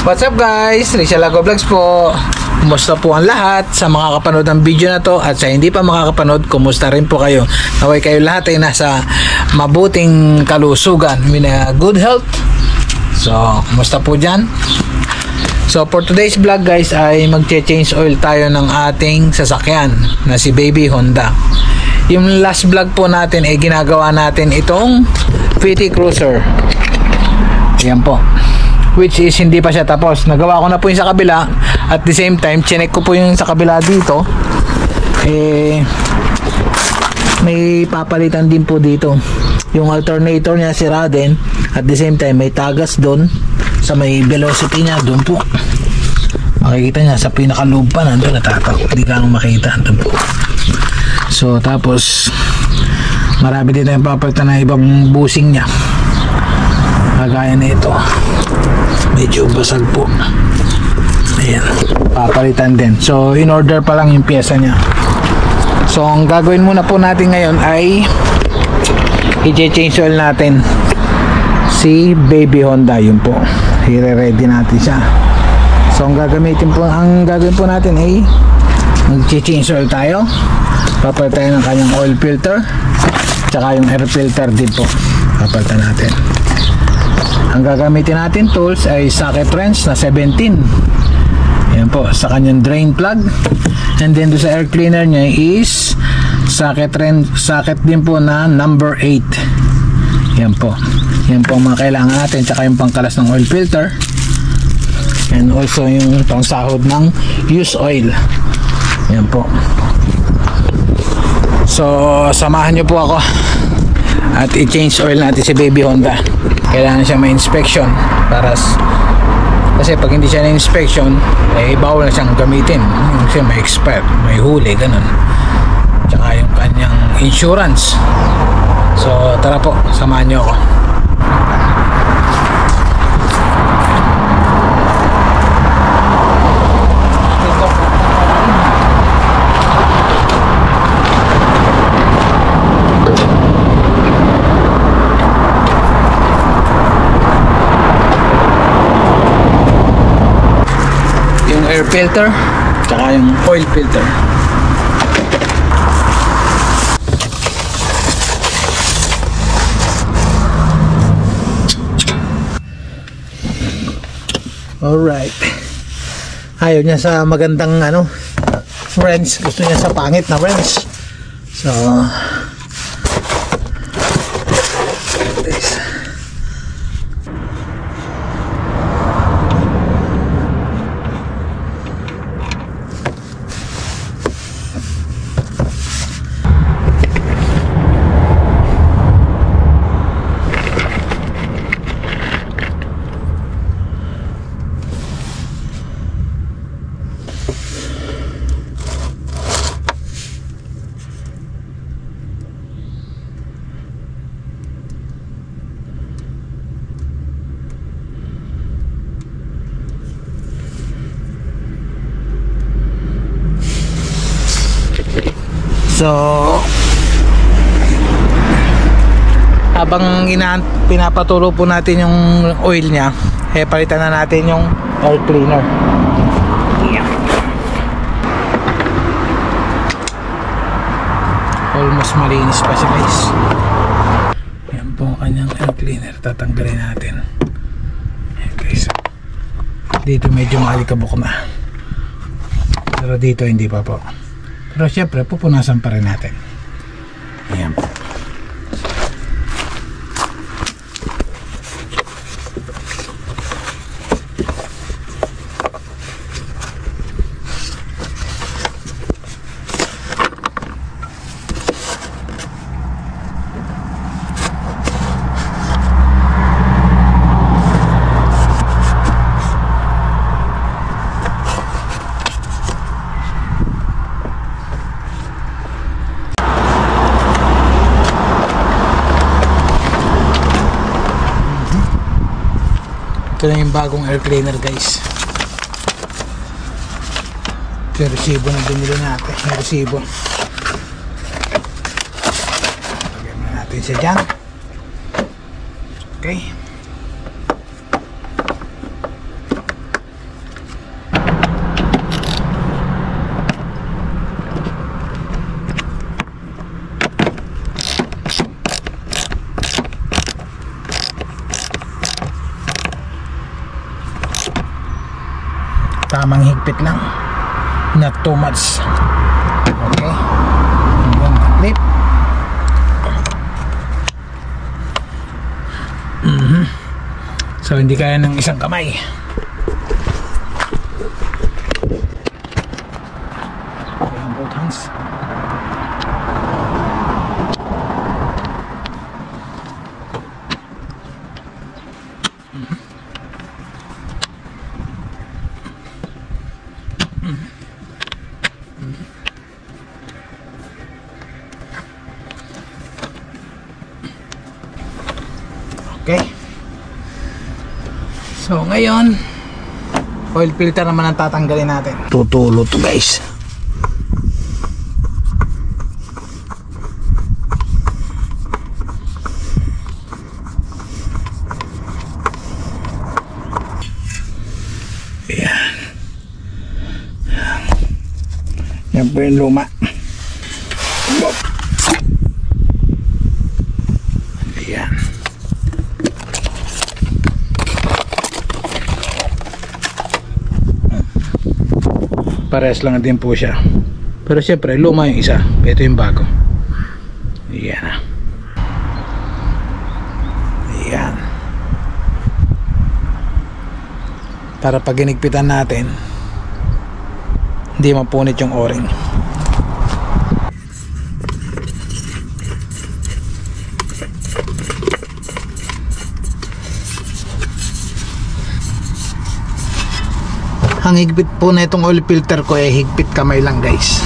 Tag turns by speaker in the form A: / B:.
A: What's up guys? Rizal Lago Vlogs po. Kumusta po ang lahat sa mga kapanood ng video na to at sa hindi pa makakapanood, kumusta rin po kayo? Naway kayo lahat ay nasa mabuting kalusugan, with a good health. So, kumusta po dyan? So, for today's vlog guys ay magche-change oil tayo ng ating sasakyan na si Baby Honda. Yung last vlog po natin ay ginagawa natin itong PT Cruiser. Ayan po. Which is hindi pa siya tapos. Nagawa ko na po yung sa kabila. At the same time, chinek ko po yung sa kabila dito. May papalitan din po dito. Yung alternator niya sira din. At the same time, may tagas doon. Sa may velocity niya, doon po. Makikita niya sa pinakaloob pa. Nandun natatak. Hindi ka nang makita. Doon po. So, tapos marami din tayong papalitan na ibang busing niya. Kagaya na ito. Medyo basag po. Ayan, papalitan din. So in order pa lang yung pyesa nya. So ang gagawin muna po natin ngayon ay i-change oil natin si Baby Honda. Yun po, i-ready natin siya. So ang gagawin po natin ay mag-change oil tayo. Papalitan ng kanyang oil filter, tsaka yung air filter din po papalitan natin. Ang gagamitin natin tools ay socket wrench na 17. Ayan po, sa kanyang drain plug. And then do sa air cleaner niya is socket din po na number 8. Ayan po. Ayan po ang mga kailangan natin. Tsaka yung pangkalas ng oil filter. And also yung pangsahod ng used oil. Ayan po. So, samahan nyo po ako at i-change oil natin si Baby Honda. Kailangan siya may inspection kasi pag hindi siya na inspection eh bawal na siyang gamitin kasi may expire, may huli, ganun. Tsaka yung kanyang insurance. So tara po, samahan nyo ako. Air filter tsaka yung oil filter. Alright, ayaw niya sa magandang wrench, gusto niya sa pangit na wrench. So habang pinapatulo po natin yung oil nya, palitan na natin yung air cleaner. Almost malinis pa siya guys. Yan po ang kanyang air cleaner, tatanggalin natin. Yan guys, dito medyo maalikabok na, pero dito hindi pa po. Pero syempre pupunasan pa rin natin. Ayan po. Ito na yung bagong air cleaner guys. Ito yung resibo na binili natin. Yung resibo. Lagyan na natin siya dyan. Okay. tamang higpit lang, not too much. Okay, hanggang clip. So hindi kaya ng isang kamay. Okay, both hands. Okay. So ngayon, oil filter naman ang tatanggalin natin. Tutulo to guys. Ayan. Yan po yung luma. Ayan. Parehas lang din po siya. Pero syempre luma yung isa. Ito yung bago. Ayan. Ayan. Para pag ginigpitan natin, hindi mapunit yung o-ring. Ang higpit po na itong oil filter ko ay higpit kamay lang guys.